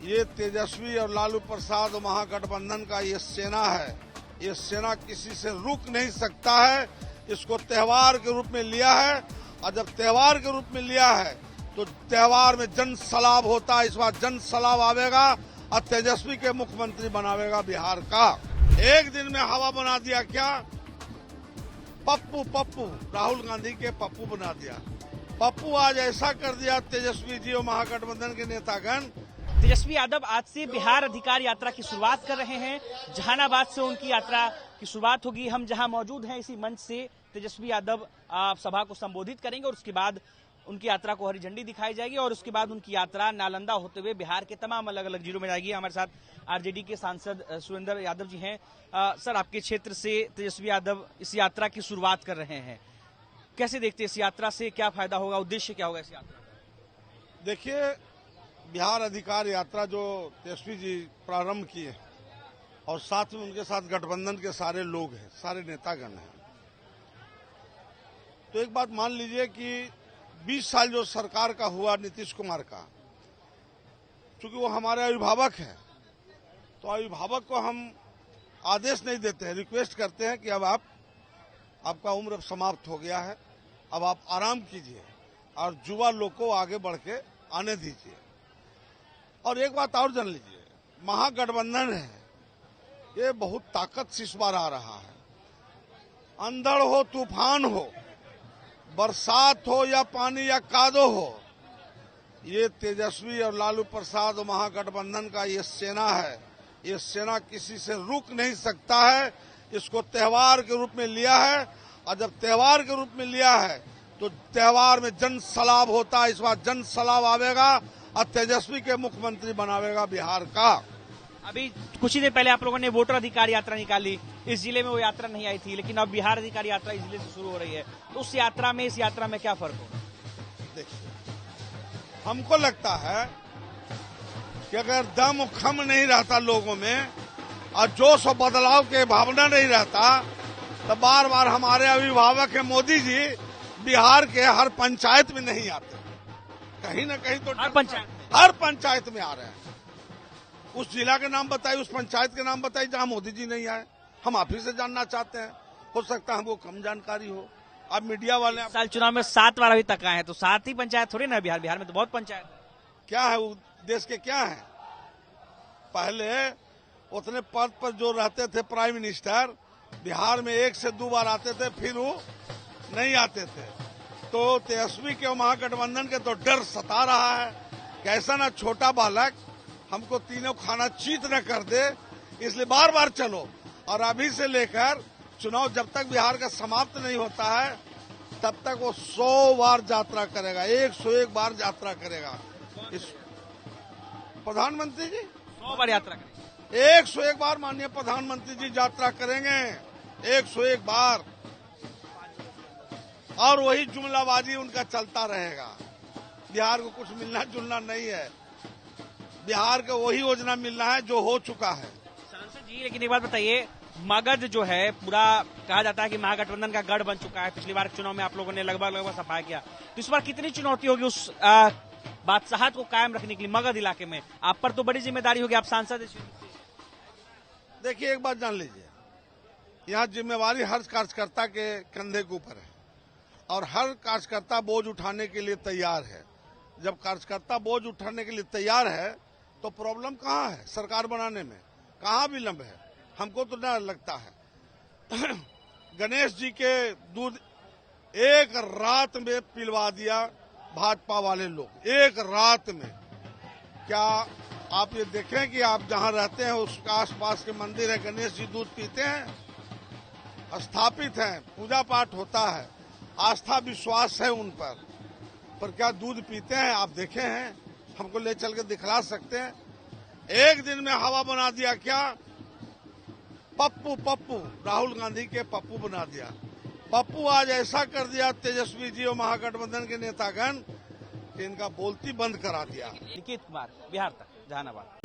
ये तेजस्वी और लालू प्रसाद महागठबंधन का ये सेना है। ये सेना किसी से रुक नहीं सकता है। इसको त्योहार के रूप में लिया है और जब त्योहार के रूप में लिया है तो त्योहार में जन सलाब होता है। इस बार जन सलाब आवेगा और तेजस्वी के मुख्यमंत्री बनावेगा बिहार का। एक दिन में हवा बना दिया क्या? पप्पू राहुल गांधी के पप्पू बना दिया। पप्पू आज ऐसा कर दिया तेजस्वी जी और महागठबंधन के नेतागण। तेजस्वी यादव आज से बिहार अधिकार यात्रा की शुरुआत कर रहे हैं। जहानाबाद से उनकी यात्रा की शुरुआत होगी। हम जहां मौजूद हैं इसी मंच से तेजस्वी यादव सभा को संबोधित करेंगे और उसके बाद उनकी यात्रा को हरी झंडी दिखाई जाएगी और उसके बाद उनकी यात्रा नालंदा होते हुए बिहार के तमाम अलग अलग जिलों में जाएगी। हमारे साथ आरजेडी के सांसद सुरेंद्र यादव जी हैं। सर, आपके क्षेत्र से तेजस्वी यादव इस यात्रा की शुरुआत कर रहे हैं, कैसे देखते हैं इस यात्रा से? क्या फायदा होगा, उद्देश्य क्या होगा इस यात्रा का? देखिए, बिहार अधिकार यात्रा जो तेजस्वी जी प्रारंभ किए और साथ में उनके साथ गठबंधन के सारे लोग हैं, सारे नेतागण हैं, तो एक बात मान लीजिए कि 20 साल जो सरकार का हुआ नीतीश कुमार का, चूंकि वो हमारे अभिभावक हैं तो अभिभावक को हम आदेश नहीं देते हैं, रिक्वेस्ट करते हैं कि अब आपका उम्र अब समाप्त हो गया है, अब आप आराम कीजिए और युवा लोग को आगे बढ़ के आने दीजिए। और एक बात और जान लीजिए, महागठबंधन है, ये बहुत ताकत से इस बार आ रहा है। अंधड़ हो, तूफान हो, बरसात हो या पानी या कादो हो, ये तेजस्वी और लालू प्रसाद और महागठबंधन का ये सेना है। ये सेना किसी से रुक नहीं सकता है। इसको त्योहार के रूप में लिया है और जब त्योहार के रूप में लिया है तो त्योहार में जन सलाब होता है। इस बार जन सलाब आवेगा और तेजस्वी के मुख्यमंत्री बनावेगा बिहार का। अभी कुछ ही देर पहले आप लोगों ने वोटर अधिकार यात्रा निकाली। इस जिले में वो यात्रा नहीं आई थी, लेकिन अब बिहार अधिकार यात्रा इस जिले से शुरू हो रही है, तो उस यात्रा में इस यात्रा में क्या फर्क होगा? देखिए, हमको लगता है कि अगर दम खम नहीं रहता लोगों में और जोश और बदलाव के भावना नहीं रहता तो बार बार हमारे अभिभावक है मोदी जी बिहार के हर पंचायत में नहीं आते। कहीं न कहीं तो हर पंचायत में आ रहे हैं। उस जिला के नाम बताइए, उस पंचायत के नाम बताइए जहां मोदी जी नहीं आए। हम आप ही से जानना चाहते हैं, हो सकता है हमको कम जानकारी हो। अब मीडिया वाले साल चुनाव में 7 बार अभी तक आए हैं, तो 7 ही पंचायत थोड़ी ना बिहार में तो बहुत पंचायत है। क्या है वो देश के क्या है? पहले उतने पद पर जो रहते थे प्राइम मिनिस्टर, बिहार में 1 से 2 बार आते थे, फिर वो नहीं आते थे। तो तेजस्वी के महागठबंधन के तो डर सता रहा है, कैसा ना छोटा बालक हमको तीनों खाना चीत न कर दे, इसलिए बार बार चलो। और अभी से लेकर चुनाव जब तक बिहार का समाप्त नहीं होता है तब तक वो 100 बार यात्रा करेगा, 101 बार यात्रा करेगा। इस प्रधानमंत्री जी 100 बार यात्रा करेंगे, 101 बार माननीय प्रधानमंत्री जी यात्रा करेंगे, 101 बार। और वही जुमलाबाजी उनका चलता रहेगा। बिहार को कुछ मिलना जुलना नहीं है, बिहार को वही योजना मिलना है जो हो चुका है। सांसद जी, लेकिन एक बात बताइए, मगध जो है पूरा कहा जाता है कि महागठबंधन का गढ़ बन चुका है। पिछली बार चुनाव में आप लोगों ने लगभग सफाया किया, तो इस बार कितनी चुनौती होगी उस बादशाहत को कायम रखने के लिए मगध इलाके में? आप पर तो बड़ी जिम्मेदारी होगी, आप सांसद हैं। देखिए, एक बात जान लीजिए, यहाँ जिम्मेवारी हर कार्यकर्ता के कंधे के ऊपर है और हर कार्यकर्ता बोझ उठाने के लिए तैयार है। जब कार्यकर्ता बोझ उठाने के लिए तैयार है तो प्रॉब्लम कहाँ है? सरकार बनाने में कहाँ विलंब है? हमको तो डर लगता है। गणेश जी के दूध एक रात में पिलवा दिया भाजपा वाले लोग, एक रात में। क्या आप ये देखें कि आप जहां रहते हैं उसके आसपास के मंदिर है, गणेश जी दूध पीते हैं, स्थापित हैं, पूजा पाठ होता है, आस्था विश्वास है उन पर क्या दूध पीते हैं? आप देखे हैं? हमको ले चल के दिखला सकते हैं? एक दिन में हवा बना दिया क्या? पप्पू राहुल गांधी के पप्पू बना दिया। पप्पू आज ऐसा कर दिया तेजस्वी जी और महागठबंधन के नेतागण कि इनका बोलती बंद करा दिया। निकित कुमार, बिहार तक, जहानाबाद।